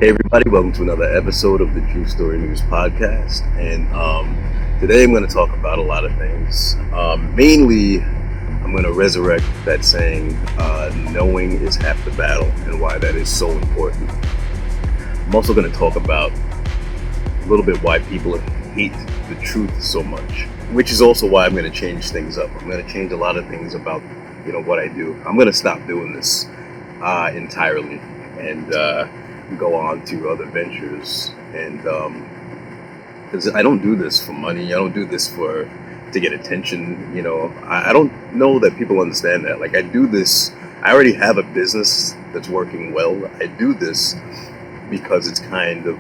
Hey everybody, welcome to another episode of the True Story News podcast. And today I'm going to talk about a lot of things. Mainly, I'm going to resurrect that saying, knowing is half the battle, and why that is so important. I'm also going to talk about a little bit why people hate the truth so much, which is also why I'm going to change things up. I'm going to change a lot of things about, what I do. I'm going to stop doing this entirely and go on to other ventures. And because I don't do this for money, I don't do this to get attention. I don't know that people understand that. Like, I do this, I already have a business that's working well. I do this because it's kind of,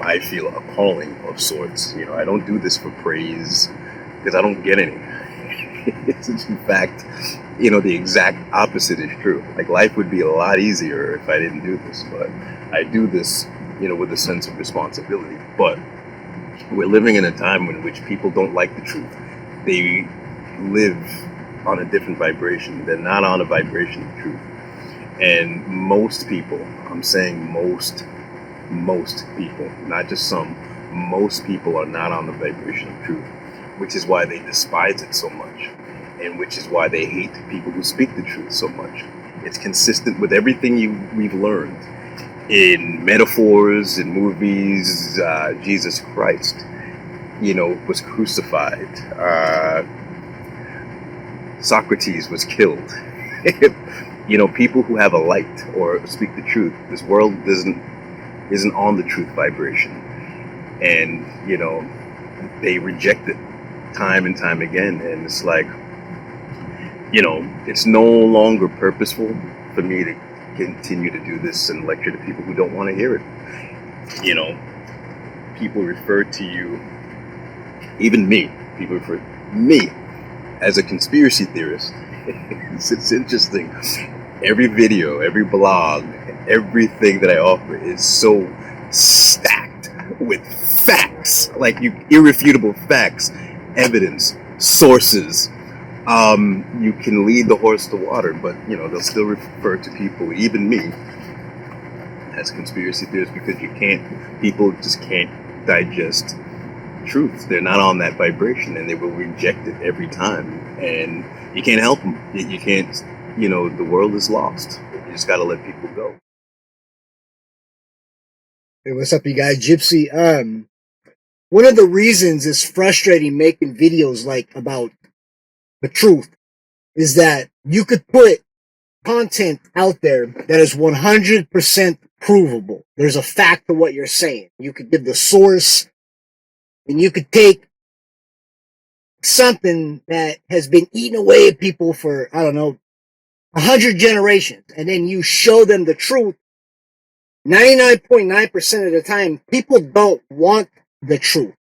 I feel a calling of sorts. I don't do this for praise because I don't get any. It's in fact, the exact opposite is true. Like, life would be a lot easier if I didn't do this, but I do this, with a sense of responsibility. But we're living in a time in which people don't like the truth. They live on a different vibration. They're not on a vibration of truth. And most people, I'm saying most people, not just some, most people are not on the vibration of truth, which is why they despise it so much, and which is why they hate people who speak the truth so much. It's consistent with everything we've learned in metaphors, in movies. Jesus Christ, was crucified. Socrates was killed. People who have a light or speak the truth, this world isn't on the truth vibration. And, they reject it time and time again. And it's like, it's no longer purposeful for me to continue to do this and lecture to people who don't want to hear it. People refer to you, even me, people refer to me as a conspiracy theorist. It's interesting. Every video, every blog, everything that I offer is so stacked with facts, like irrefutable facts, evidence, sources. You can lead the horse to water, but they'll still refer to people, even me, as conspiracy theorists because people just can't digest truth. They're not on that vibration, and they will reject it every time. And you can't help them. You can't. The world is lost. You just got to let people go. Hey, what's up, you guys? Gypsy. One of the reasons it's frustrating making videos about the truth is that you could put content out there that is 100% provable. There's a fact to what you're saying. You could give the source, and you could take something that has been eating away at people for, 100 generations, and then you show them the truth. 99.9% of the time, people don't want the truth.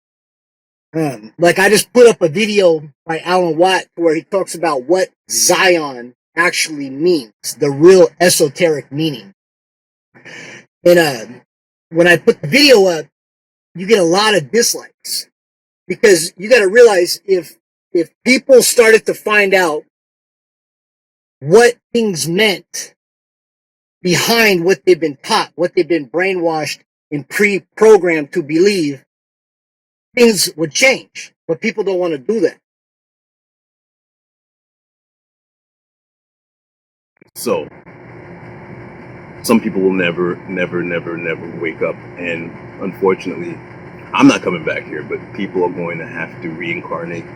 I just put up a video by Alan Watt where he talks about what Zion actually means, the real esoteric meaning. And when I put the video up, you get a lot of dislikes, because you got to realize if people started to find out what things meant behind what they've been taught, what they've been brainwashed and pre-programmed to believe, things would change. But people don't want to do that. So, some people will never wake up. And unfortunately, I'm not coming back here, but people are going to have to reincarnate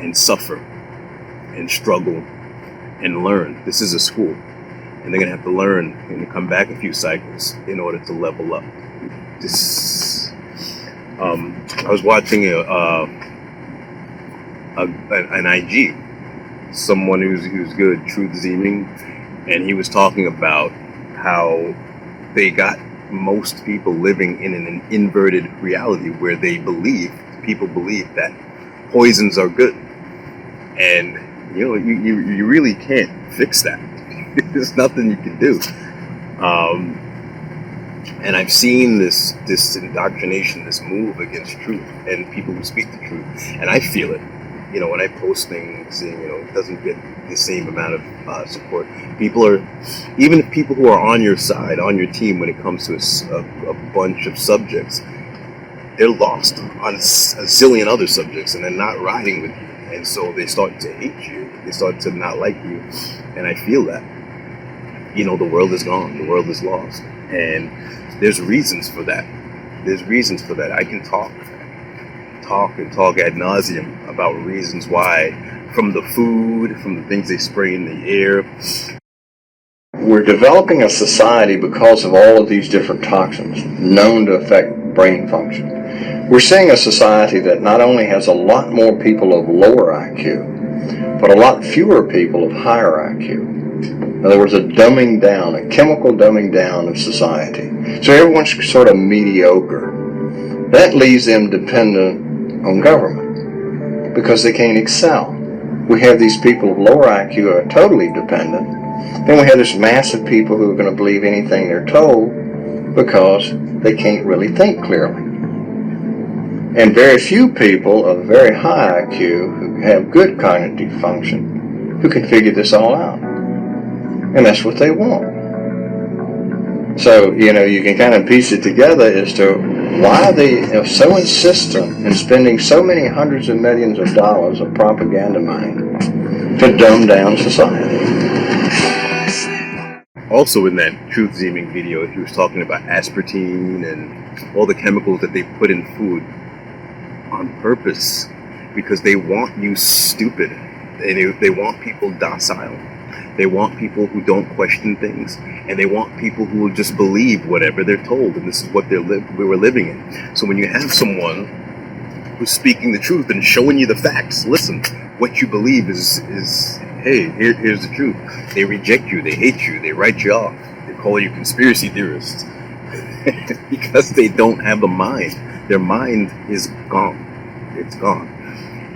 and suffer and struggle and learn. This is a school. And they're going to have to learn and come back a few cycles in order to level up. I was watching an IG, someone who's good, Truth Zeeming, and he was talking about how they got most people living in an inverted reality where people believe that poisons are good. And you really can't fix that. There's nothing you can do. And I've seen this indoctrination, this move against truth and people who speak the truth, and I feel it. when I post things, it doesn't get the same amount of support. People are, even people who are on your side, on your team, when it comes to a bunch of subjects, they're lost on a zillion other subjects, and they're not riding with you, and so they start to hate you. They start to not like you, and I feel that. The world is gone. The world is lost, and there's reasons for that. I can talk ad nauseum about reasons why, from the food, from the things they spray in the air. We're developing a society because of all of these different toxins known to affect brain function. We're seeing a society that not only has a lot more people of lower IQ, but a lot fewer people of higher IQ. In other words, a dumbing down, a chemical dumbing down of society. So everyone's sort of mediocre. That leaves them dependent on government because they can't excel. We have these people of lower IQ who are totally dependent. Then we have this mass of people who are going to believe anything they're told because they can't really think clearly. And very few people of very high IQ who have good cognitive function who can figure this all out. And that's what they want. So, you can kind of piece it together as to why they are so insistent in spending so many hundreds of millions of dollars of propaganda money to dumb down society. Also in that truth seeming video, he was talking about aspartame and all the chemicals that they put in food on purpose because they want you stupid. They want people docile. They want people who don't question things, and they want people who will just believe whatever they're told, and this is what we were living in. So when you have someone who's speaking the truth and showing you the facts, listen, what you believe is hey, here's the truth. They reject you, they hate you, they write you off, they call you conspiracy theorists because they don't have the mind. Their mind is gone. It's gone.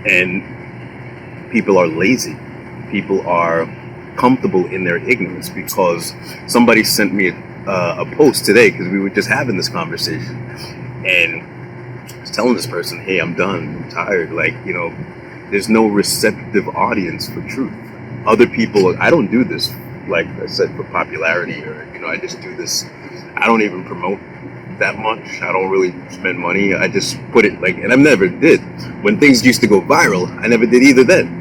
And people are lazy. People are comfortable in their ignorance because somebody sent me a post today because we were just having this conversation, and I was telling this person, hey, I'm done, I'm tired, there's no receptive audience for truth. Other people, I don't do this, like I said, for popularity, or I just do this, I don't even promote that much, I don't really spend money, I just put it and I never did. When things used to go viral, I never did either then.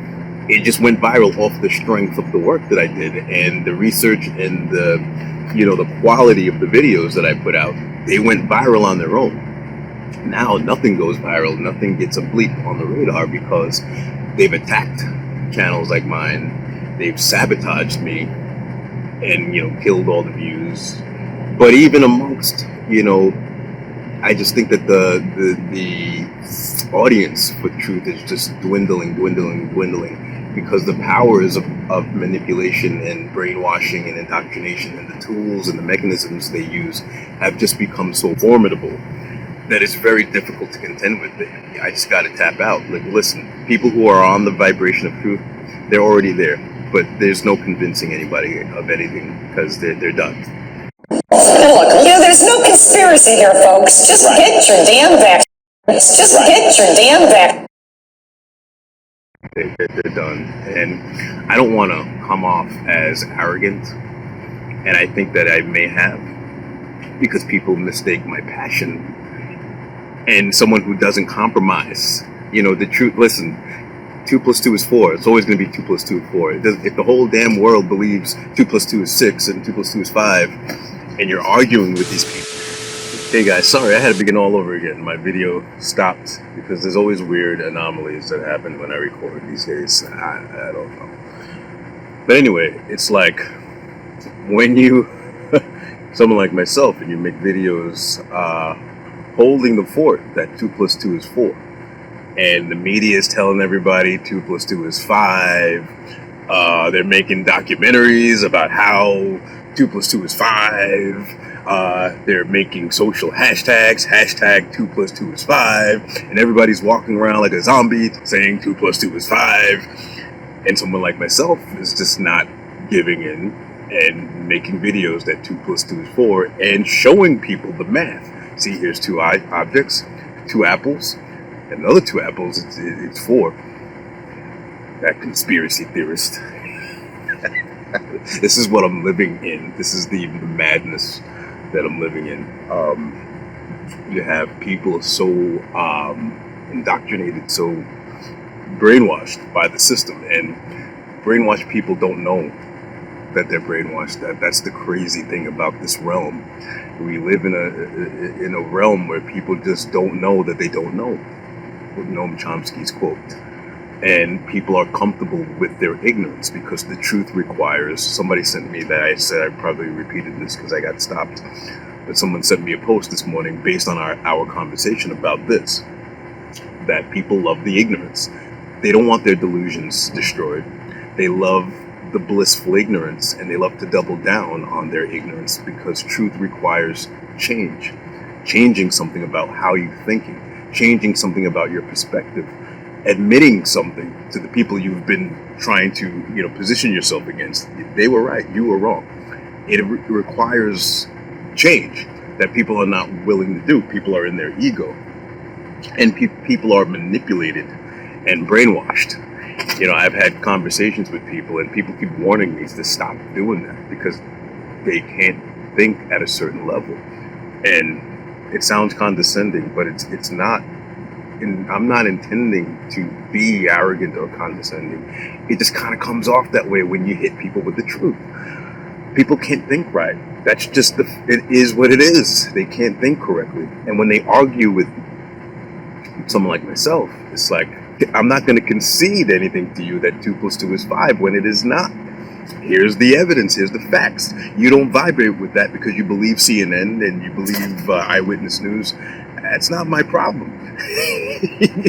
It just went viral off the strength of the work that I did and the research and the quality of the videos that I put out. They went viral on their own. Now nothing goes viral, nothing gets a bleep on the radar because they've attacked channels like mine. They've sabotaged me and killed all the views. But even amongst I just think that the audience for truth is just dwindling because the powers of manipulation and brainwashing and indoctrination and the tools and the mechanisms they use have just become so formidable that it's very difficult to contend with it. I just got to tap out. Listen, people who are on the vibration of truth, they're already there, but there's no convincing anybody of anything because they're done. Look, there's no conspiracy here, folks. Just get your damn vaccine. Just get your damn vaccine. They're done. And I don't want to come off as arrogant, and I think that I may have, because people mistake my passion and someone who doesn't compromise. The truth, listen, 2 + 2 is 4. It's always going to be 2 + 2 is 4. If the whole damn world believes 2 + 2 is 6 and 2 + 2 is 5, and you're arguing with these people. Hey guys, sorry, I had to begin all over again. My video stopped because there's always weird anomalies that happen when I record these days. I don't know. But anyway, it's like when you, someone like myself, and you make videos holding the fort that 2 + 2 is 4. And the media is telling everybody 2 + 2 is 5. They're making documentaries about how 2 + 2 is 5. They're making social hashtags, hashtag 2 + 2 is 5, and everybody's walking around like a zombie saying 2 + 2 is 5. And someone like myself is just not giving in and making videos that 2 + 2 is 4 and showing people the math. See, here's 2 objects, 2 apples, and another 2 apples, it's 4. that conspiracy theorist. This is what I'm living in. This is the madness that I'm living in. You have people so indoctrinated, so brainwashed by the system, and brainwashed people don't know that they're brainwashed. That's the crazy thing about this realm. We live in a realm where people just don't know that they don't know. With Noam Chomsky's quote. And people are comfortable with their ignorance because the truth requires. Somebody sent me that. I said I probably repeated this because I got stopped. But someone sent me a post this morning based on our conversation about this. That people love the ignorance. They don't want their delusions destroyed. They love the blissful ignorance, and they love to double down on their ignorance because truth requires change. Changing something about how you're thinking. Changing something about your perspective. Admitting something to the people you've been trying to, position yourself against. They were right, you were wrong. It requires change that people are not willing to do. People are in their ego, and people are manipulated and brainwashed. I've had conversations with people, and people keep warning me to stop doing that because they can't think at a certain level. And it sounds condescending, but it's not. And I'm not intending to be arrogant or condescending. It just kind of comes off that way when you hit people with the truth. People can't think right. That's just it is what it is. They can't think correctly. And when they argue with someone like myself, it's like, I'm not going to concede anything to you that 2 + 2 is 5 when it is not. Here's the evidence. Here's the facts. You don't vibrate with that because you believe CNN and you believe Eyewitness News. That's not my problem.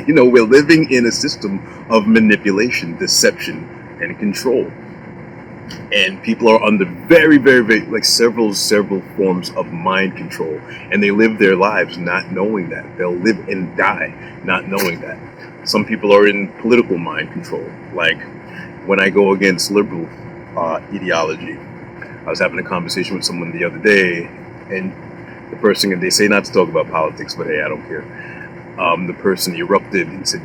We're living in a system of manipulation, deception, and control. And people are under very, very, very, like several forms of mind control. And they live their lives not knowing that. They'll live and die not knowing that. Some people are in political mind control. Like when I go against liberal ideology. I was having a conversation with someone the other day, and the person, and they say not to talk about politics, but hey, I don't care. The person erupted and said,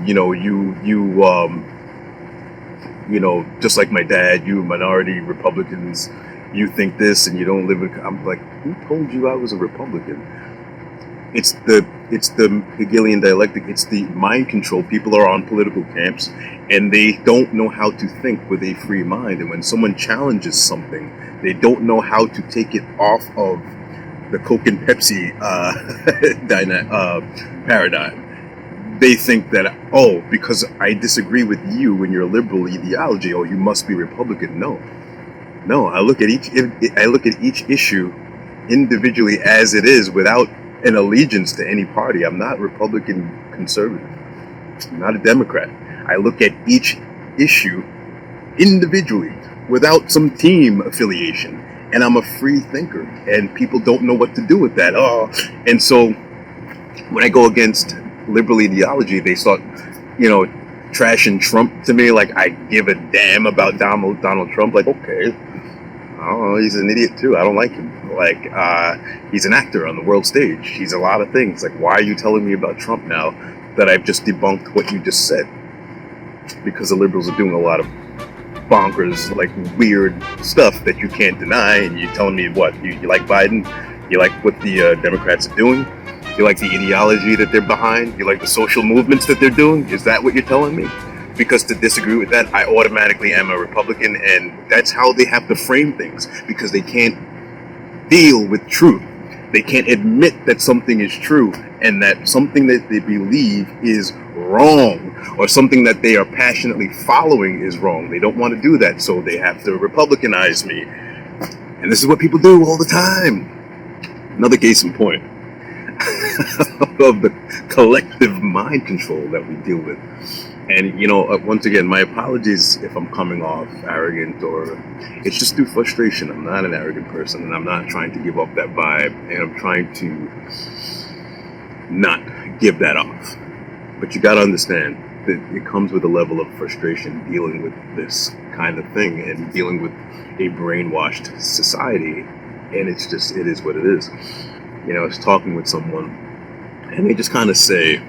just like my dad, you minority Republicans, you think this and you don't live in. I'm like, who told you I was a Republican? It's the Hegelian dialectic. It's the mind control. People are on political camps and they don't know how to think with a free mind. And when someone challenges something, they don't know how to take it off of the Coke and Pepsi paradigm. They think that, because I disagree with you and your liberal ideology, you must be Republican. No, I look at each issue individually as it is, without an allegiance to any party. I'm not Republican conservative. I'm not a Democrat. I look at each issue individually without some team affiliation, and I'm a free thinker. And people don't know what to do with that. And so when I go against liberal ideology, they start, trashing Trump to me like I give a damn about Donald Trump. Like, okay, he's an idiot too. I don't like him. Like, he's an actor on the world stage. He's a lot of things. Like, why are you telling me about Trump now that I've just debunked what you just said? Because the liberals are doing a lot of bonkers, like weird stuff that you can't deny, and you're telling me what? You like Biden? You like what the Democrats are doing? You like the ideology that they're behind? You like the social movements that they're doing? Is that what you're telling me? Because to disagree with that, I automatically am a Republican, and that's how they have to frame things, because they can't deal with truth. They can't admit that something is true and that something that they believe is wrong, or something that they are passionately following is wrong. They don't want to do that, so they have to Republicanize me. And this is what people do all the time. Another case in point of the collective mind control that we deal with. And, once again, my apologies if I'm coming off arrogant, or it's just through frustration. I'm not an arrogant person, and I'm not trying to give off that vibe, and I'm trying to not give that off. But you got to understand that it comes with a level of frustration dealing with this kind of thing and dealing with a brainwashed society. And it is what it is. I was talking with someone, and they just kind of say,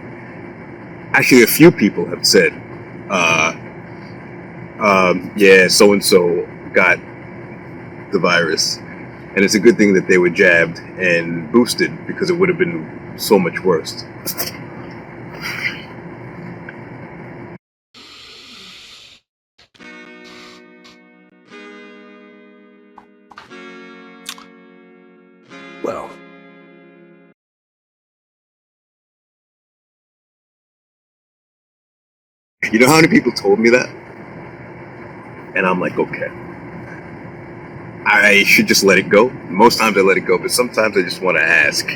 actually, a few people have said, yeah, so and so got the virus, and it's a good thing that they were jabbed and boosted because it would have been so much worse. Well, you know how many people told me that? And I'm like, okay, I should just let it go. Most times I let it go, but sometimes I just want to ask,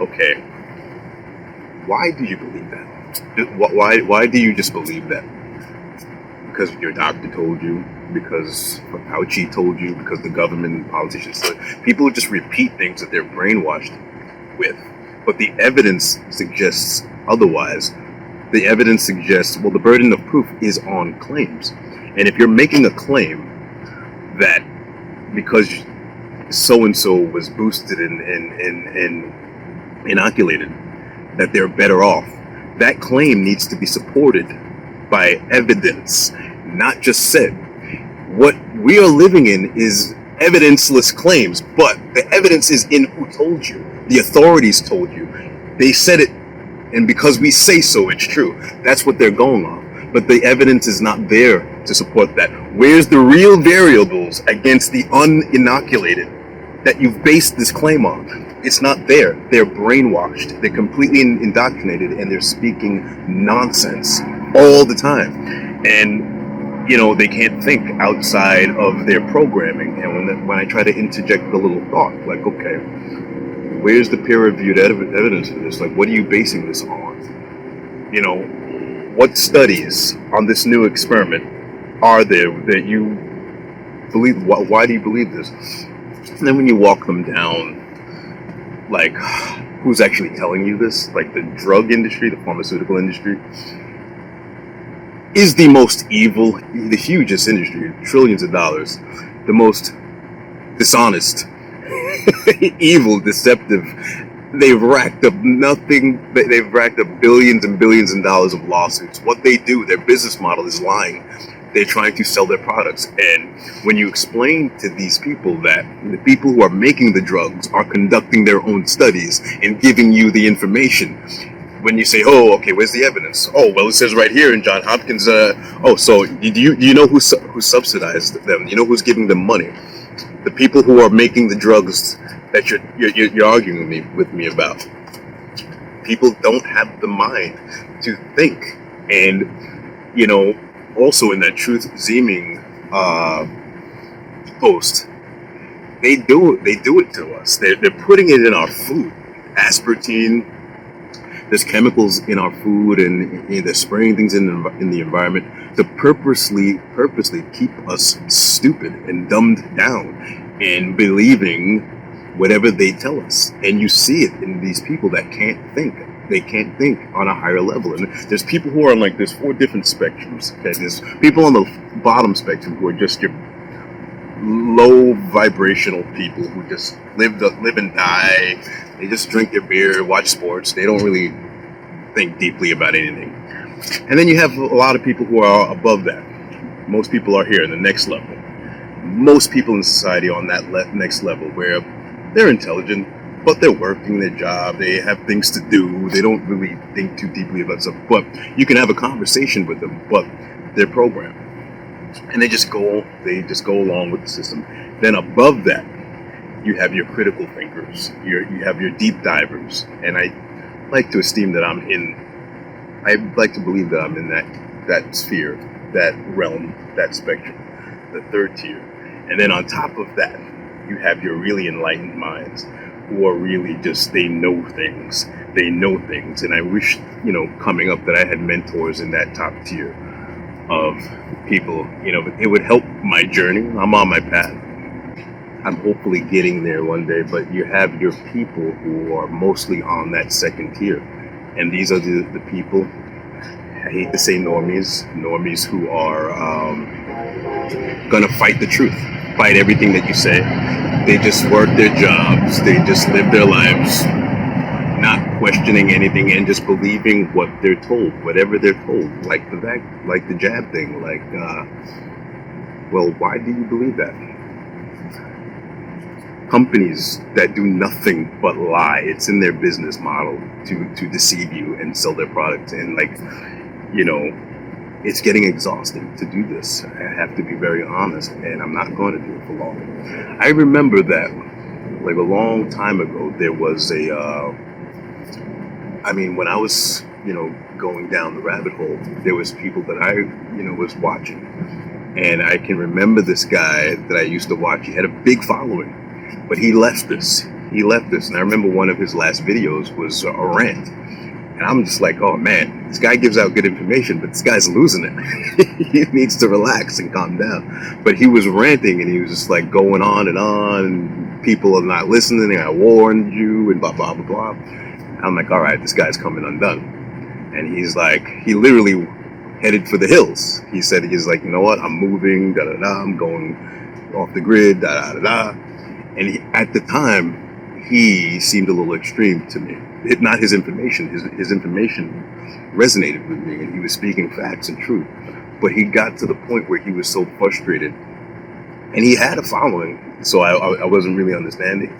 okay, why do you believe that? Why do you just believe that? Because your doctor told you, because Fauci told you, because the government and politicians told you. People just repeat things that they're brainwashed with. But the evidence suggests otherwise. The evidence suggests, well, the burden of proof is on claims. And if you're making a claim that because so-and-so was boosted and inoculated, that they're better off, that claim needs to be supported by evidence, not just said. What we are living in is evidenceless claims, but the evidence is in who told you. The authorities told you. They said it, and because we say so, it's true. That's what they're going on. But the evidence is not there to support that. Where's the real variables against the uninoculated that you've based this claim on? It's not there. They're brainwashed. They're completely indoctrinated, and they're speaking nonsense all the time. And, you know, they can't think outside of their programming. And when I try to interject a little thought, like, okay, where's the peer-reviewed evidence for this? Like, what are you basing this on? You know, what studies on this new experiment are there that you believe? Why do you believe this? And then when you walk them down, like, who's actually telling you this? Like, the drug industry, the pharmaceutical industry, is the most evil, the hugest industry, trillions of dollars, the most dishonest, evil, deceptive. They've racked up nothing. They've racked up billions and billions of dollars of lawsuits. What they do, their business model is lying. They're trying to sell their products. And when you explain to these people that the people who are making the drugs are conducting their own studies and giving you the information, when you say, oh, okay, where's the evidence? Oh, well, it says right here in John Hopkins. So do you know who subsidized them? You know who's giving them money? The people who are making the drugs that you're arguing with me about. People don't have the mind to think. And, you know, also in that truth seeming post, they do it to us. They're putting it in our food. Aspartame. There's chemicals in our food, and they're spraying things in the environment to purposely keep us stupid and dumbed down and believing whatever they tell us. And you see it in these people that can't think. They can't think on a higher level. And there's people who are on, like, there's 4 different spectrums. Okay? There's people on the bottom spectrum who are just your low vibrational people who just live and die. They just drink their beer, watch sports. They don't really think deeply about anything. And then you have a lot of people who are above that. Most people are here in the next level. Most people in society are on that next level where they're intelligent, but they're working their job. They have things to do. They don't really think too deeply about stuff. But you can have a conversation with them, but they're programmed. And they just go along with the system. Then above that, you have your critical thinkers. You have your deep divers. And I like to esteem that I like to believe that I'm in that sphere, that realm, that spectrum, the third tier. And then on top of that, you have your really enlightened minds who are really just, they know things. And I wish, you know, coming up that I had mentors in that top tier of people. You know, it would help my journey. I'm on my path. I'm hopefully getting there one day, but you have your people who are mostly on that second tier. And these are the people, I hate to say normies who are gonna fight the truth, fight everything that you say. They just work their jobs, they just live their lives, not questioning anything and just believing what they're told, whatever they're told, like the jab thing, like Well, why do you believe that? Companies that do nothing but lie. It's in their business model to deceive you and sell their product. And like, you know, it's getting exhausting to do this. I have to be very honest, and I'm not going to do it for long. I remember that, like a long time ago, there was when I was, going down the rabbit hole, there was people that I, was watching. And I can remember this guy that I used to watch. He had a big following, but he left this. And I remember one of his last videos was a rant. And I'm just like, oh man, this guy gives out good information, but this guy's losing it. He needs to relax and calm down. But he was ranting, and he was just like going on, and people are not listening. I warned you, and blah, blah, blah, blah. I'm like, all right, this guy's coming undone. And he's like, he literally headed for the hills. He said, he's like, you know what, I'm moving, da-da-da, I'm going off the grid, da-da-da-da. And at the time, he seemed a little extreme to me. Not his information. His information resonated with me, and he was speaking facts and truth. But he got to the point where he was so frustrated, and he had a following. So I wasn't really understanding.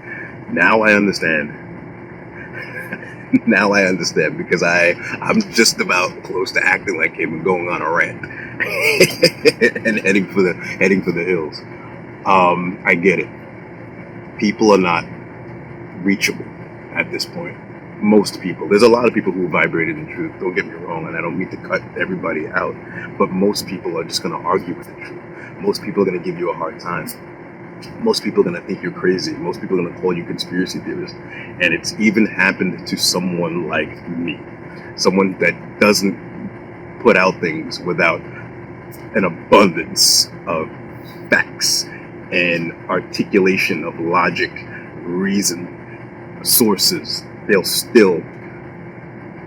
Now I understand. Now I understand, because I'm just about close to acting like him and going on a rant and heading for the hills. I get it. People are not reachable at this point. Most people. There's a lot of people who vibrated in truth. Don't get me wrong, and I don't mean to cut everybody out, but most people are just going to argue with the truth. Most people are going to give you a hard time. Most people are going to think you're crazy. Most people are going to call you conspiracy theorist. And it's even happened to someone like me. Someone that doesn't put out things without an abundance of facts and articulation of logic, reason, sources. They'll still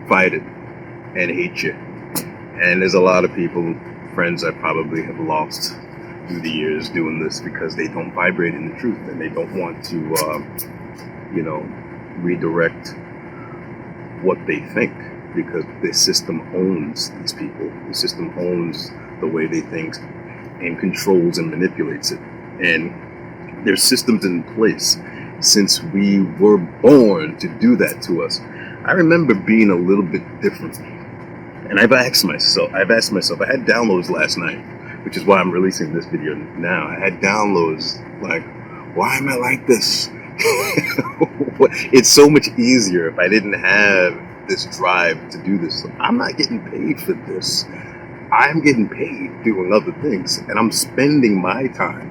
fight it and hate you. And there's a lot of people, friends I probably have lost through the years doing this because they don't vibrate in the truth, and they don't want to, redirect what they think, because the system owns these people. The system owns the way they think and controls and manipulates it. And there's systems in place since we were born to do that to us. I remember being a little bit different. And I've asked myself, I had downloads last night, which is why I'm releasing this video now. I had downloads like, why am I like this? It's so much easier if I didn't have this drive to do this. I'm not getting paid for this. I'm getting paid doing other things, and I'm spending my time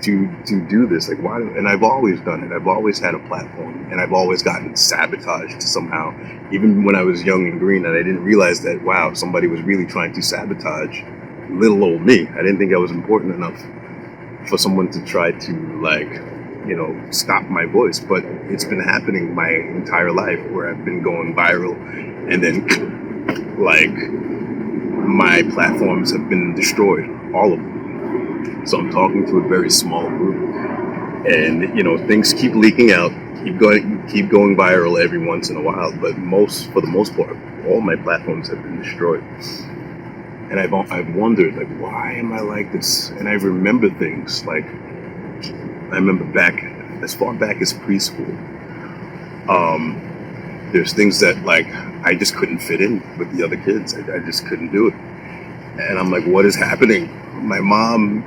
to do this. Like, why? And I've always done it. I've always had a platform, and I've always gotten sabotaged somehow. Even when I was young and green, and I didn't realize that, wow, somebody was really trying to sabotage little old me. I didn't think I was important enough for someone to try to, stop my voice. But it's been happening my entire life, where I've been going viral, and then my platforms have been destroyed, all of them. So I'm talking to a very small group, and things keep leaking out, keep going viral every once in a while. But for the most part, all my platforms have been destroyed. And I've wondered, like, why am I like this? And I remember things like, I remember back as far back as preschool. There's things that I just couldn't fit in with the other kids. I just couldn't do it. And I'm like, what is happening? My mom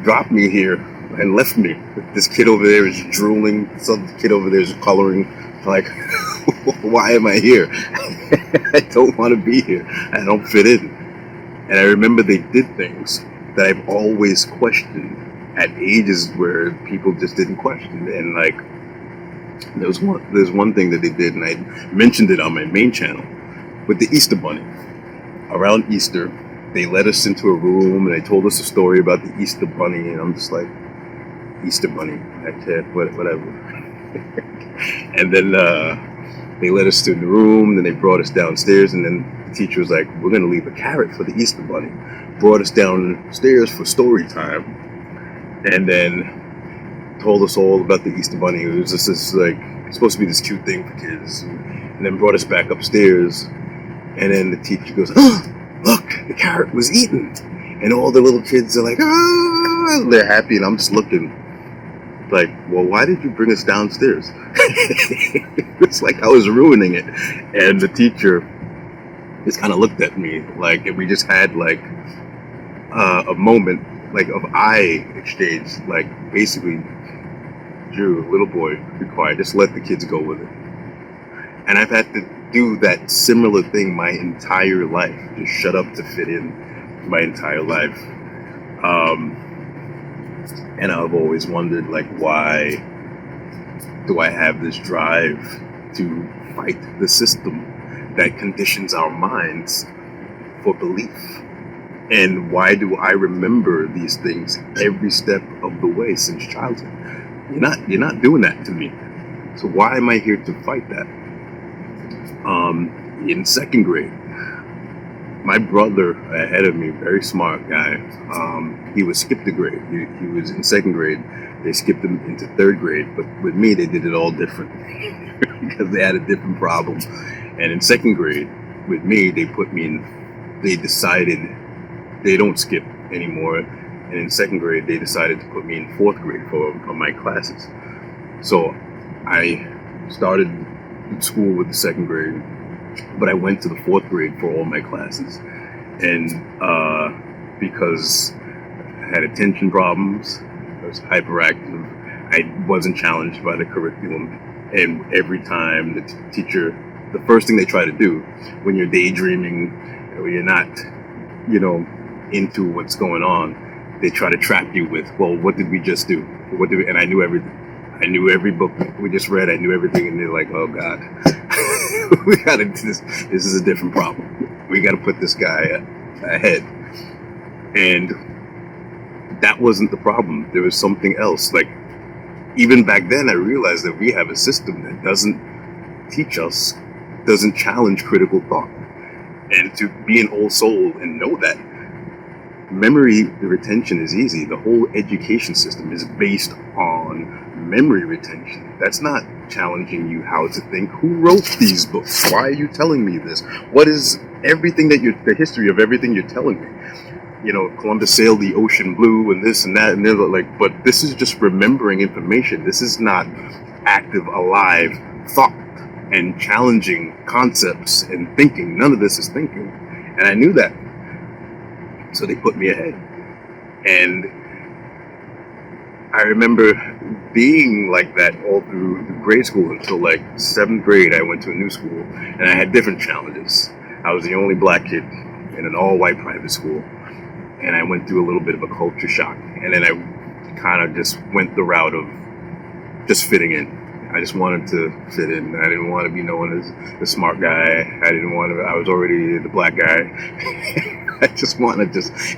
dropped me here and left me. This kid over there is drooling. Some kid over there is coloring. Like, why am I here? I don't want to be here. I don't fit in. And I remember they did things that I've always questioned at ages where people just didn't question. And there's one thing that they did, and I mentioned it on my main channel, with the Easter Bunny. Around Easter, they let us into a room, and they told us a story about the Easter Bunny, and I'm just like, Easter Bunny, I can't, whatever. And then they let us to the room, then they brought us downstairs, and then the teacher was like, we're going to leave a carrot for the Easter Bunny. Brought us downstairs for story time, and then told us all about the Easter Bunny. It was just this, supposed to be this cute thing for kids, and then brought us back upstairs, and then the teacher goes, oh, look, the carrot was eaten. and all the little kids are like, ah, they're happy, and I'm just looking like, well, why did you bring us downstairs? It's like I was ruining it. And the teacher just kind of looked at me like, and we just had like a moment like of eye exchange, like basically, Drew, little boy, be quiet, just let the kids go with it. And I've had to do that similar thing my entire life, just shut up to fit in my entire life. And I've always wondered, like, why do I have this drive to fight the system that conditions our minds for belief? And why do I remember these things every step of the way since childhood? You're not doing that to me. So why am I here to fight that? In second grade, my brother ahead of me, very smart guy, he was skipped a grade. He was in second grade. They skipped him into third grade, but with me, they did it all different because they had a different problem. And in second grade, with me, they decided they don't skip anymore. And in second grade, they decided to put me in fourth grade for my classes. So I started school with the second grade, but I went to the fourth grade for all my classes. And because I had attention problems, I was hyperactive, I wasn't challenged by the curriculum. And every time the teacher, the first thing they try to do when you're daydreaming, or you're not, into what's going on, they try to trap you with, well, what did we just do? And I knew everything. I knew every book we just read. I knew everything. And they're like, oh, God, we got to do this. This is a different problem. We got to put this guy ahead. And that wasn't the problem. There was something else. Like, even back then, I realized that we have a system that doesn't teach us, doesn't challenge critical thought. And to be an old soul and know that, memory retention is easy. The whole education system is based on memory retention. That's not challenging you how to think. Who wrote these books? Why are you telling me this? What is everything the history of everything you're telling me? Columbus sailed the ocean blue and this and that, and they're like, but this is just remembering information. This is not active, alive thought and challenging concepts and thinking. None of this is thinking. And I knew that. So they put me ahead. And I remember being like that all through grade school until like seventh grade. I went to a new school and I had different challenges. I was the only black kid in an all-white private school. And I went through a little bit of a culture shock. And then I kind of just went the route of just fitting in. I just wanted to fit in. I didn't want to be known as the smart guy. I was already the black guy.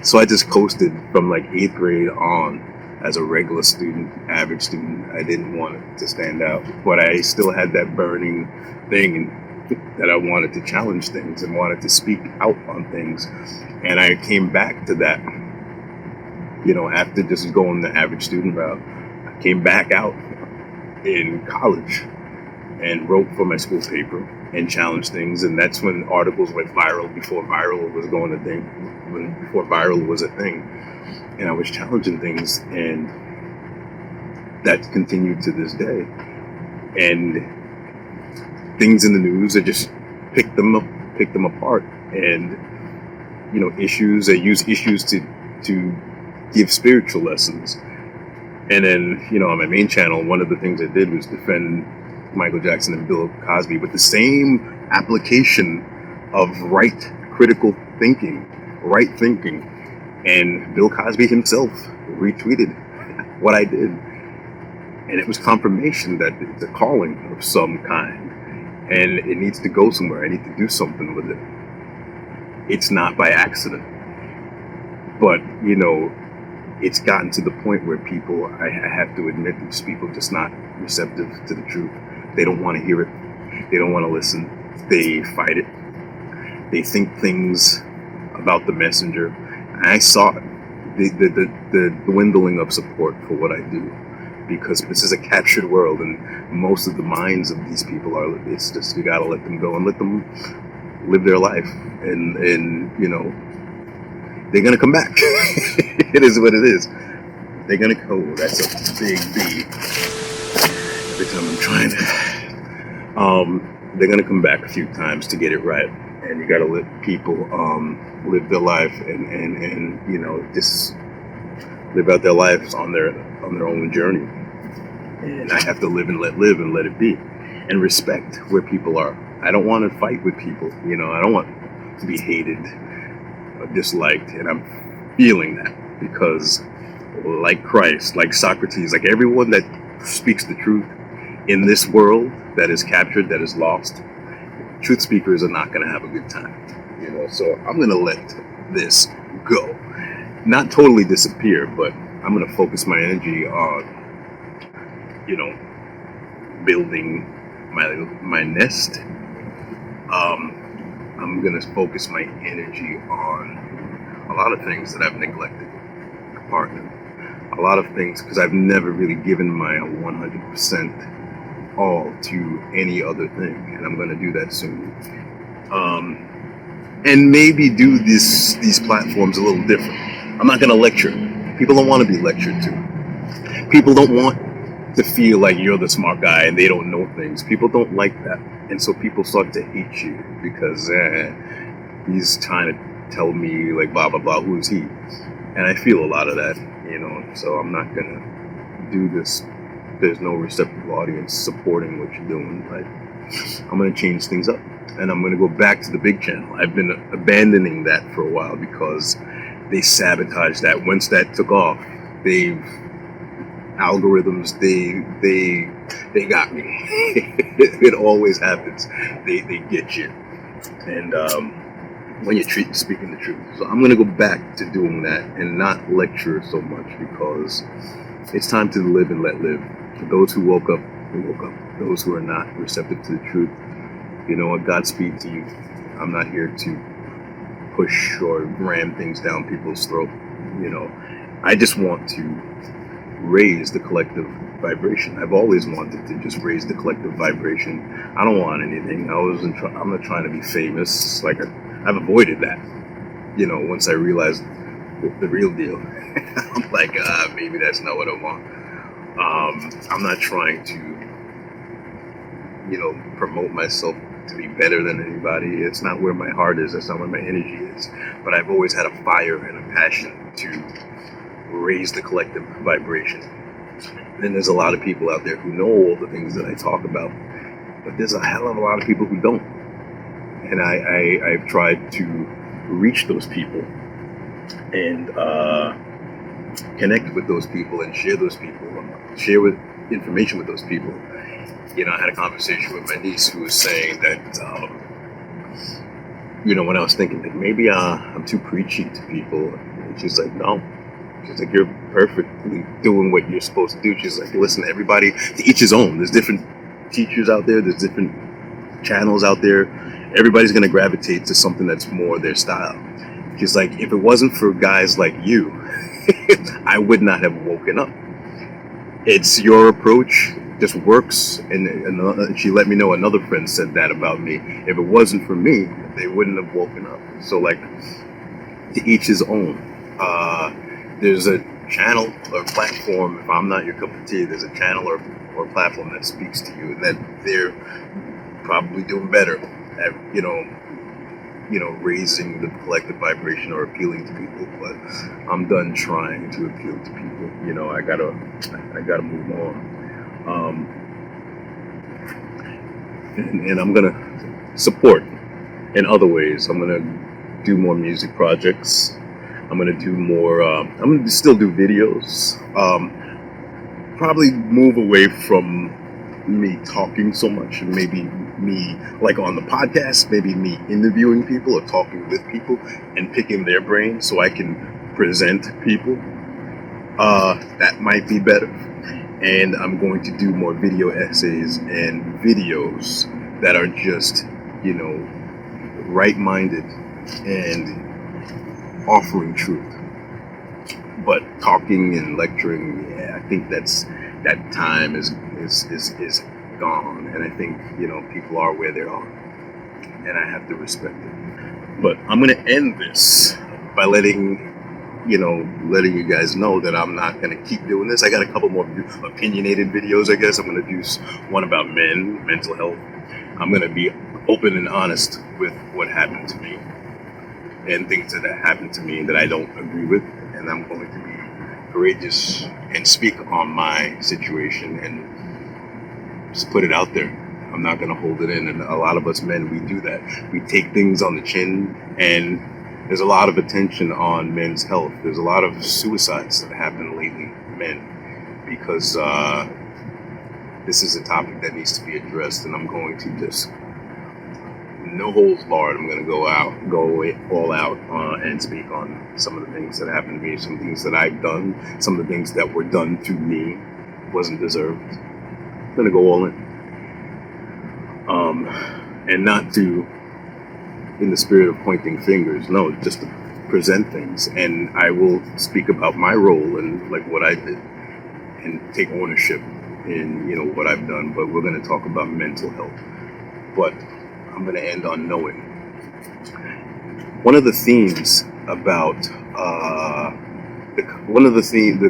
So I just coasted from like 8th grade on as a regular student, average student. I didn't want to stand out, but I still had that burning thing that I wanted to challenge things and wanted to speak out on things. And I came back to that, after just going the average student route. I came back out in college and wrote for my school paper and challenged things. And that's when articles went viral, before viral was a thing. And I was challenging things, and that continued to this day. And things in the news, I just pick them apart, and issues. I use issues to give spiritual lessons. And then on my main channel, one of the things I did was defend Michael Jackson and Bill Cosby with the same application of critical thinking, right thinking. And Bill Cosby himself retweeted what I did. And it was confirmation that it's a calling of some kind. And it needs to go somewhere. I need to do something with it. It's not by accident. But, it's gotten to the point where people, I have to admit, these people are just not receptive to the truth. They don't want to hear it. They don't want to listen. They fight it. They think things about the messenger. And I saw it, the dwindling of support for what I do, because this is a captured world, and most of the minds of these people it's just, you gotta let them go and let them live their life. And they're gonna come back. It is what it is. They're gonna go. That's a big B. Every time I'm trying to. They're gonna come back a few times to get it right, and you gotta let people live their life and you know, just live out their lives on their own journey. And I have to live and let it be, and respect where people are. I don't want to fight with people. You know, I don't want to be hated or disliked, and I'm feeling that because, like Christ, like Socrates, like everyone that speaks the truth in this world that is captured, that is lost, truth speakers are not going to have a good time. You know, so I'm going to let this go. Not totally disappear, but I'm going to focus my energy on, you know, building my nest. I'm going to focus my energy on a lot of things that I've neglected. A partner. A lot of things, because I've never really given my 100% all to any other thing, and I'm going to do that soon. And maybe do these platforms a little different. I'm not going to lecture. People don't want to be lectured to. People don't want to feel like you're the smart guy and they don't know things. People don't like that, and so people start to hate you because he's trying to tell me like blah blah blah. Who's he? And I feel a lot of that, you know. So I'm not going to do this. There's no receptive audience supporting what you're doing. But I'm going to change things up, and I'm going to go back to the big channel. I've been abandoning that for a while because they sabotaged that. Once that took off, algorithms, they got me. It always happens. They get you, and when you're speaking the truth. So I'm going to go back to doing that and not lecture so much, because it's time to live and let live. For those who woke up, those who are not receptive to the truth, you know what, Godspeed to you. I'm not here to push or ram things down people's throat. You know, I just want to raise the collective vibration. I've always wanted to just raise the collective vibration. I don't want anything. I'm not trying to be famous. Like I've avoided that. You know, once I realized the real deal, I'm like, maybe that's not what I want. I'm not trying to, you know, promote myself to be better than anybody. It's not where my heart is. That's not where my energy is. But I've always had a fire and a passion to raise the collective vibration. And there's a lot of people out there who know all the things that I talk about, but there's a hell of a lot of people who don't. And I've tried to reach those people and connect with those people and share information with those people. You know, I had a conversation with my niece who was saying that, you know, when I was thinking that maybe I'm too preachy to people, and she's like, no. She's like, you're perfectly doing what you're supposed to do. She's like, listen, everybody, to each his own. There's different teachers out there. There's different channels out there. Everybody's going to gravitate to something that's more their style. She's like, if it wasn't for guys like you, I would not have woken up. It's your approach just works. And she let me know another friend said that about me. If it wasn't for me, they wouldn't have woken up. So like, to each his own. There's a channel or platform, if I'm not your cup of tea, there's a channel or platform that speaks to you, and that they're probably doing better at, you know, raising the collective vibration or appealing to people. But I'm done trying to appeal to people. You know, I gotta move on. And I'm gonna support in other ways. I'm gonna do more music projects. I'm going to do more, I'm going to still do videos, probably move away from me talking so much, and maybe me, like on the podcast, maybe me interviewing people or talking with people and picking their brains so I can present people. That might be better. And I'm going to do more video essays and videos that are just, you know, right-minded and offering truth. But talking and lecturing, yeah, I think that time is gone. And I think, you know, people are where they are, and I have to respect it. But I'm going to end this by letting you guys know that I'm not going to keep doing this. I got a couple more opinionated videos, I guess. I'm going to do one about men, mental health. I'm going to be open and honest with what happened to me and things that happened to me that I don't agree with. And I'm going to be courageous and speak on my situation and just put it out there. I'm not going to hold it in. And a lot of us men, we do that. We take things on the chin, and there's a lot of attention on men's health. There's a lot of suicides that happen lately, men, because this is a topic that needs to be addressed, and I'm going to just, no holds barred, I'm going to go all out and speak on some of the things that happened to me, some things that I've done, some of the things that were done to me wasn't deserved. I'm going to go all in. And not to, in the spirit of pointing fingers, no, just to present things. And I will speak about my role and like what I did and take ownership in, what I've done. But we're going to talk about mental health. But I'm going to end on knowing. One of the themes about, the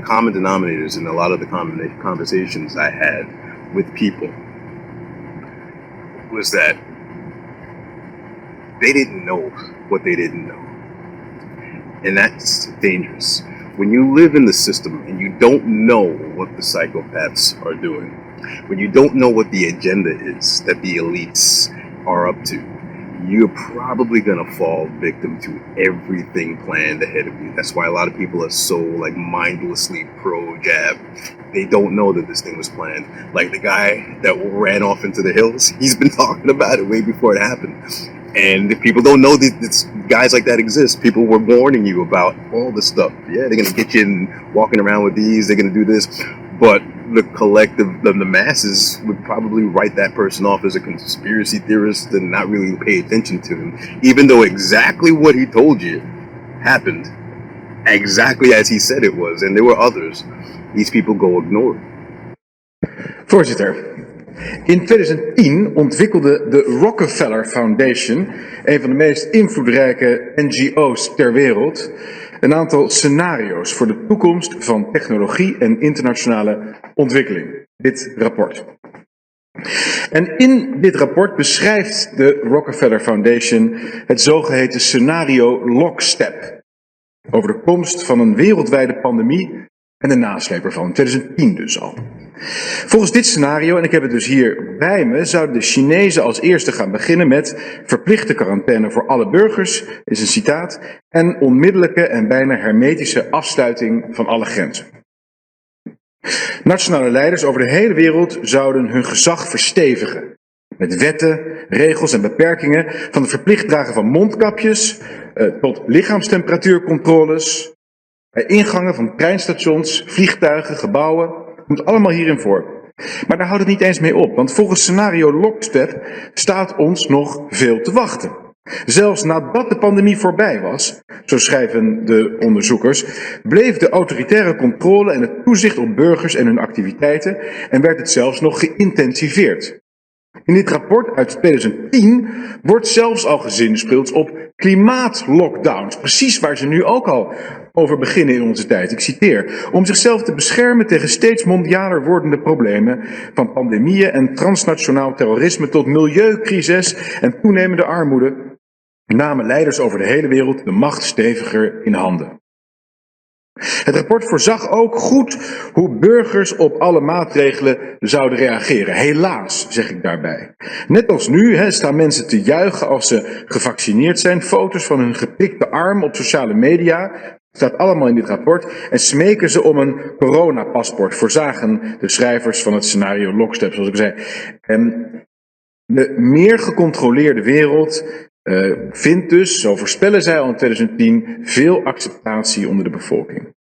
common denominators in a lot of the conversations I had with people was that they didn't know what they didn't know. And that's dangerous. When you live in the system and you don't know what the psychopaths are doing, when you don't know what the agenda is that the elites are up to, you're probably going to fall victim to everything planned ahead of you. That's why a lot of people are so mindlessly pro-jab. They don't know that this thing was planned. Like the guy that ran off into the hills, he's been talking about it way before it happened. And if people don't know that guys like that exist, people were warning you about all this stuff. Yeah, they're going to get you in walking around with these, they're going to do this. But the collective, the masses would probably write that person off as a conspiracy theorist and not really pay attention to him, even though exactly what he told you happened exactly as he said it was. And there were others. These people go ignored. Voorzitter, in 2010 ontwikkelde de Rockefeller Foundation, een van de meest invloedrijke NGO's ter wereld, een aantal scenario's voor de toekomst van technologie en internationale ontwikkeling. Dit rapport. En in dit rapport beschrijft de Rockefeller Foundation het zogeheten scenario Lockstep, over de komst van een wereldwijde pandemie en de nasleep ervan, 2010 dus al. Volgens dit scenario, en ik heb het dus hier bij me, zouden de Chinezen als eerste gaan beginnen met verplichte quarantaine voor alle burgers, is een citaat, en onmiddellijke en bijna hermetische afsluiting van alle grenzen. Nationale leiders over de hele wereld zouden hun gezag verstevigen. Met wetten, regels en beperkingen, van het verplicht dragen van mondkapjes tot lichaamstemperatuurcontroles, bij ingangen van treinstations, vliegtuigen, gebouwen. Komt allemaal hierin voor. Maar daar houdt het niet eens mee op, want volgens scenario Lockstep staat ons nog veel te wachten. Zelfs nadat de pandemie voorbij was, zo schrijven de onderzoekers, bleef de autoritaire controle en het toezicht op burgers en hun activiteiten en werd het zelfs nog geïntensiveerd. In dit rapport uit 2010 wordt zelfs al gezinspeeld op klimaatlockdowns, precies waar ze nu ook al over beginnen in onze tijd. Ik citeer: om zichzelf te beschermen tegen steeds mondialer wordende problemen, van pandemieën en transnationaal terrorisme tot milieucrisis en toenemende armoede, namen leiders over de hele wereld de macht steviger in handen. Het rapport voorzag ook goed hoe burgers op alle maatregelen zouden reageren. Helaas, zeg ik daarbij. Net als nu staan mensen te juichen als ze gevaccineerd zijn, foto's van hun geprikte arm op sociale media, staat allemaal in dit rapport, en smeken ze om een coronapaspoort, voorzagen de schrijvers van het scenario Lockstep, zoals ik zei. De meer gecontroleerde wereld vindt dus, zo voorspellen zij al in 2010, veel acceptatie onder de bevolking.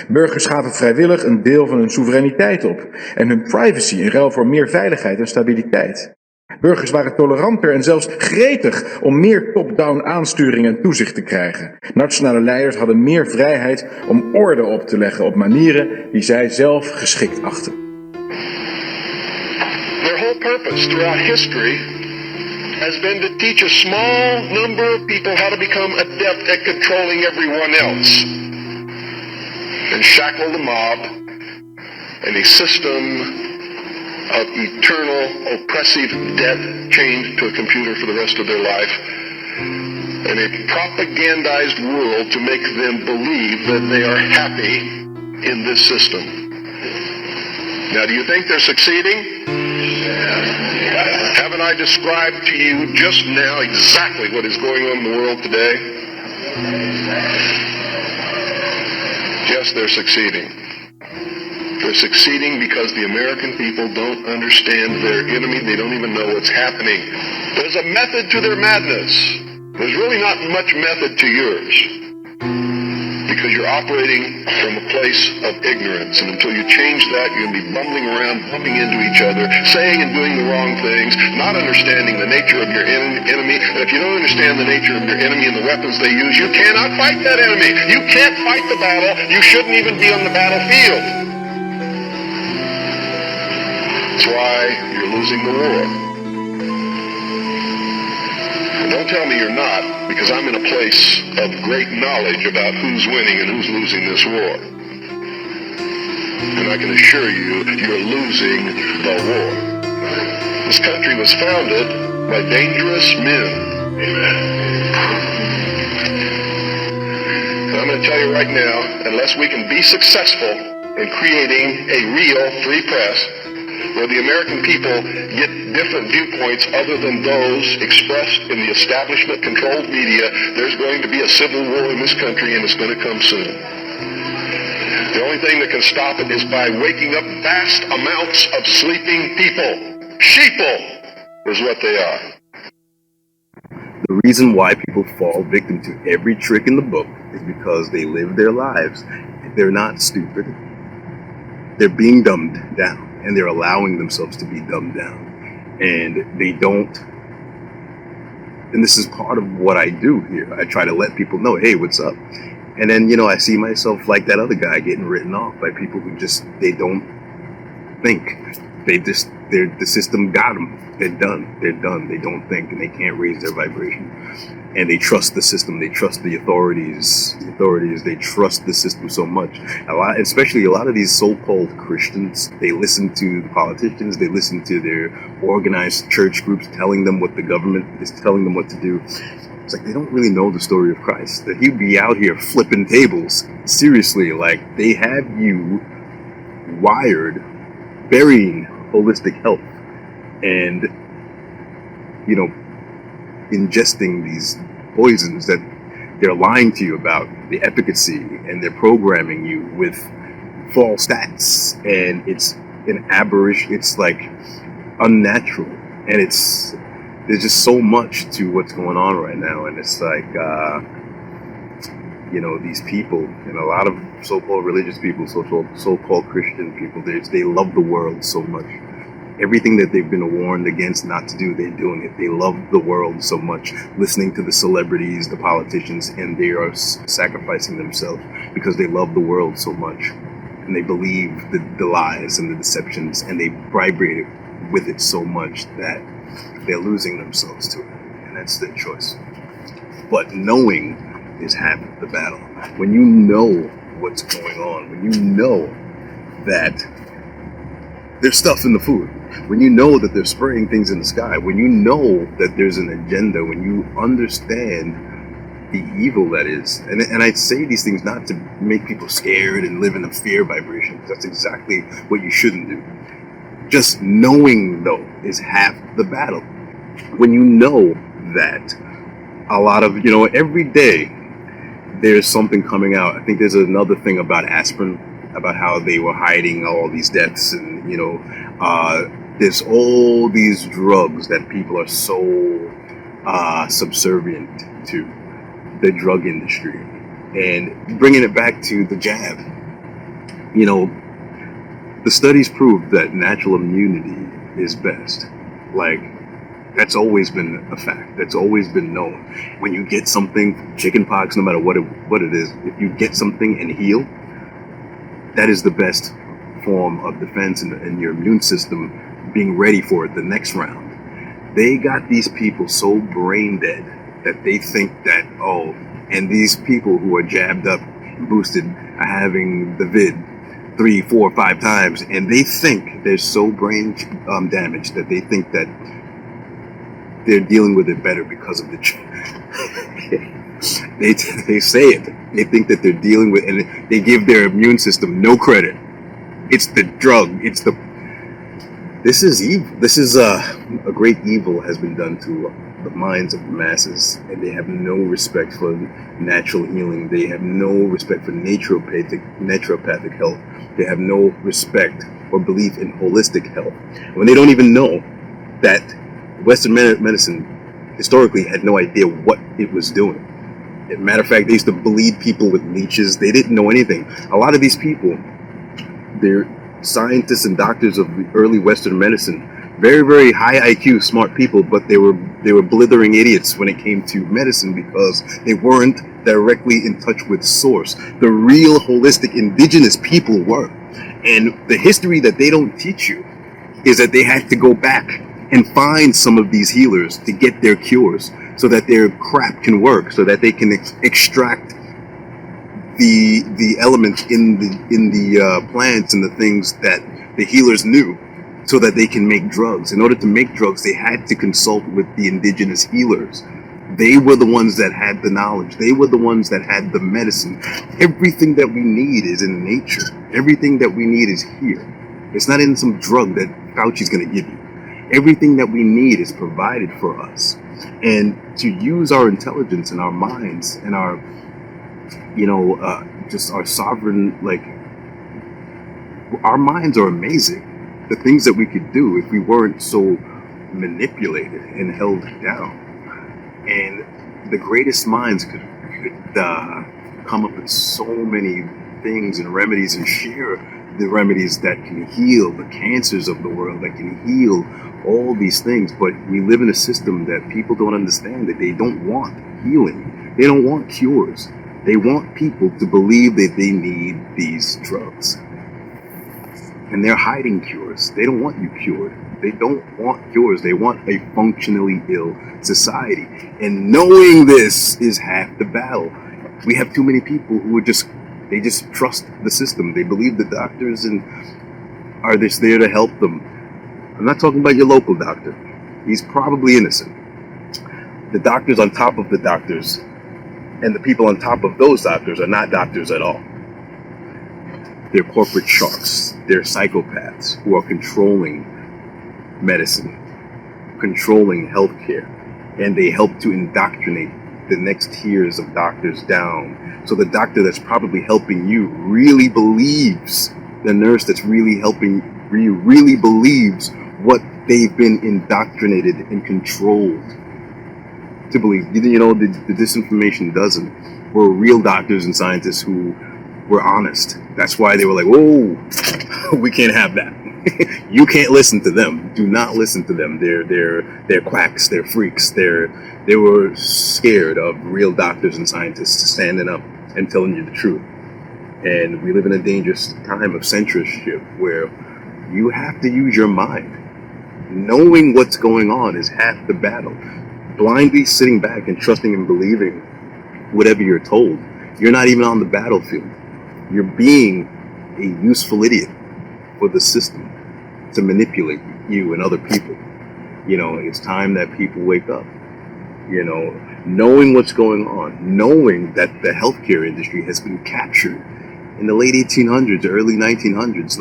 Burgers gaven vrijwillig een deel van hun soevereiniteit op en hun privacy in ruil voor meer veiligheid en stabiliteit. Burgers waren toleranter en zelfs gretig om meer top-down aansturing en toezicht te krijgen. Nationale leiders hadden meer vrijheid om orde op te leggen op manieren die zij zelf geschikt achten. Their whole purpose throughout history has been to teach a small number of people how to become adept at controlling everyone else and shackle the mob in a system of eternal oppressive debt chained to a computer for the rest of their life, and a propagandized world to make them believe that they are happy in this system. Now, do you think they're succeeding? Haven't I described to you just now exactly what is going on in the world today? Yes, they're succeeding. They're succeeding because the American people don't understand their enemy. They don't even know what's happening. There's a method to their madness. There's really not much method to yours, because you're operating from a place of ignorance. And until you change that, you're going to be bumbling around, bumping into each other, saying and doing the wrong things, not understanding the nature of your enemy. And if you don't understand the nature of your enemy and the weapons they use, you cannot fight that enemy. You can't fight the battle. You shouldn't even be on the battlefield. That's why you're losing the war. And don't tell me you're not, because I'm in a place of great knowledge about who's winning and who's losing this war. And I can assure you, you're losing the war. This country was founded by dangerous men. And I'm going to tell you right now, unless we can be successful in creating a real free press, where the American people get different viewpoints other than those expressed in the establishment-controlled media, there's going to be a civil war in this country, and it's going to come soon. The only thing that can stop it is by waking up vast amounts of sleeping people. Sheeple is what they are. The reason why people fall victim to every trick in the book is because they live their lives. They're not stupid. They're being dumbed down. And they're allowing themselves to be dumbed down. And they don't, and this is part of what I do here. I try to let people know, hey, what's up? And then, I see myself like that other guy getting written off by people who just, they don't think. The system got them. They're done. They don't think, and they can't raise their vibration. And they trust the system. They trust the authorities. They trust the system so much. Especially a lot of these so-called Christians, they listen to the politicians. They listen to their organized church groups telling them what the government is telling them what to do. It's like they don't really know the story of Christ. That he'd be out here flipping tables. Seriously, like they have you wired, burying holistic health, and ingesting these poisons that they're lying to you about the efficacy, and they're programming you with false stats, and it's an aberration. It's like unnatural, and there's just so much to what's going on right now, and it's like these people, and a lot of so-called religious people, so-called Christian people, they love the world so much. Everything that they've been warned against not to do, they're doing it. They love the world so much, listening to the celebrities, the politicians, and they are sacrificing themselves because they love the world so much. And they believe the lies and the deceptions, and they vibrate with it so much that they're losing themselves to it. And that's their choice. But knowing is half the battle. When you know what's going on, when you know that there's stuff in the food, when you know that they're spraying things in the sky, when you know that there's an agenda, when you understand the evil that is, and I say these things not to make people scared and live in a fear vibration, because that's exactly what you shouldn't do. Just knowing, though, is half the battle. When you know that a lot of, every day there's something coming out. I think there's another thing about aspirin, about how they were hiding all these deaths, and there's all these drugs that people are so subservient to, the drug industry. And bringing it back to the jab, the studies prove that natural immunity is best. Like, that's always been a fact. That's always been known. When you get something, chickenpox, no matter what it is, if you get something and heal, that is the best form of defense, and your immune system being ready for it the next round. They got these people so brain dead that they think that, oh, and these people who are jabbed up, boosted, are having the vid 3, 4, 5 times, and they think they're so brain damaged that they think that they're dealing with it better because of the they say it. They think that they're dealing with, and they give their immune system no credit. It's the drug. This is evil. This is a great evil has been done to the minds of the masses, and they have no respect for natural healing. They have no respect for naturopathic health. They have no respect or belief in holistic health. When they don't even know that Western medicine historically had no idea what it was doing. As a matter of fact, they used to bleed people with leeches. They didn't know anything. A lot of these people, they're scientists and doctors of the early Western medicine, very, very high IQ, smart people, but they were blithering idiots when it came to medicine because they weren't directly in touch with source. The real holistic indigenous people were. And the history that they don't teach you is that they had to go back and find some of these healers to get their cures so that their crap can work, so that they can extract the elements in the plants and the things that the healers knew, so that they can make drugs. In order to make drugs, they had to consult with the indigenous healers. They were the ones that had the knowledge. They were the ones that had the medicine. Everything that we need is in nature. Everything that we need is here. It's not in some drug that Fauci's going to give you. Everything that we need is provided for us. And to use our intelligence and our minds and our, just our sovereign, our minds are amazing. The things that we could do if we weren't so manipulated and held down. And the greatest minds could come up with so many things and remedies and share the remedies that can heal the cancers of the world, that can heal all these things. But we live in a system that people don't understand, that they don't want healing. They don't want cures. They want people to believe that they need these drugs. And they're hiding cures. They don't want you cured. They don't want cures. They want a functionally ill society. And knowing this is half the battle. We have too many people who just trust the system. They believe the doctors and are just there to help them. I'm not talking about your local doctor. He's probably innocent. The doctors on top of the doctors and the people on top of those doctors are not doctors at all. They're corporate sharks. They're psychopaths who are controlling medicine, controlling healthcare, and they help to indoctrinate the next tiers of doctors down. So the doctor that's probably helping you really believes, the nurse that's really helping you really believes what they've been indoctrinated and controlled to believe. The disinformation doesn't. We're real doctors and scientists who were honest. That's why they were like, whoa, we can't have that. You can't listen to them. Do not listen to them. They're quacks. They're freaks. They were scared of real doctors and scientists standing up and telling you the truth. And we live in a dangerous time of censorship where you have to use your mind. Knowing what's going on is half the battle. Blindly sitting back and trusting and believing whatever you're told, you're not even on the battlefield. You're being a useful idiot for the system to manipulate you and other people. It's time that people wake up. Knowing what's going on, knowing that the healthcare industry has been captured in the late 1800s, early 1900s.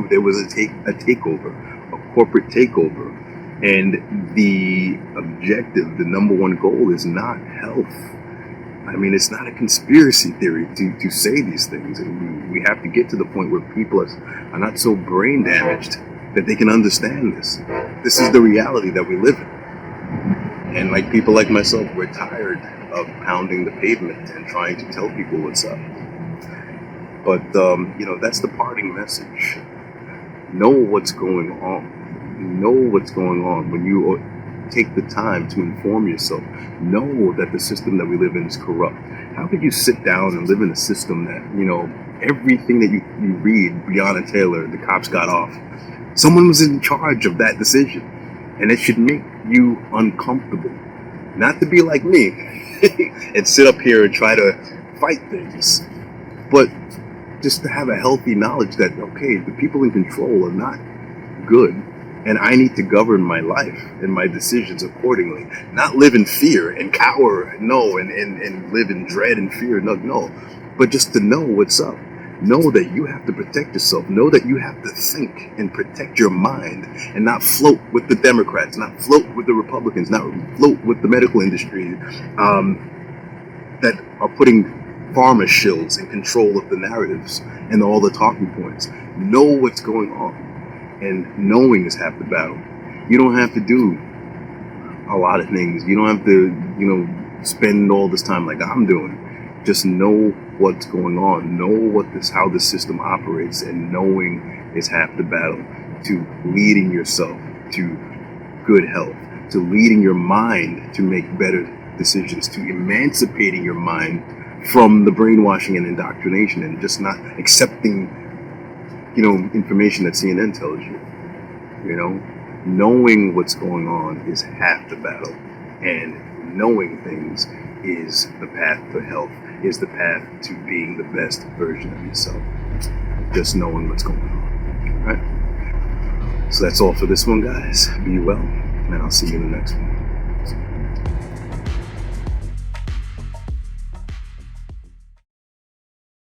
There was a takeover, a corporate takeover, and the objective, the number one goal, is not health. I mean, it's not a conspiracy theory to say these things, and we have to get to the point where people are not so brain damaged that they can understand this. This is the reality that we live in. And like people like myself, we're tired of pounding the pavement and trying to tell people what's up. But, that's the parting message. Know what's going on. Know what's going on. When you take the time to inform yourself, know that the system that we live in is corrupt. How could you sit down and live in a system that, everything that you read, Breonna Taylor, the cops got off, someone was in charge of that decision. And it should make you uncomfortable. Not to be like me and sit up here and try to fight things, but just to have a healthy knowledge that, okay, the people in control are not good, and I need to govern my life and my decisions accordingly. Not live in fear and cower, no, and live in dread and fear, no. But just to know what's up. Know that you have to protect yourself. Know that you have to think and protect your mind and not float with the Democrats, not float with the Republicans, not float with the medical industry that are putting pharma shills in control of the narratives and all the talking points. Know what's going on. And knowing is half the battle. You don't have to do a lot of things. You don't have to, spend all this time like I'm doing. Just know what's going on. Know how the system operates, and knowing is half the battle. To leading yourself to good health, to leading your mind to make better decisions, to emancipating your mind from the brainwashing and indoctrination, and just not accepting information that CNN tells you. Knowing what's going on is half the battle, and knowing things is the path to health, is the path to being the best version of yourself. Just knowing what's going on. All right? So that's all for this one, guys. Be well, and I'll see you in the next one.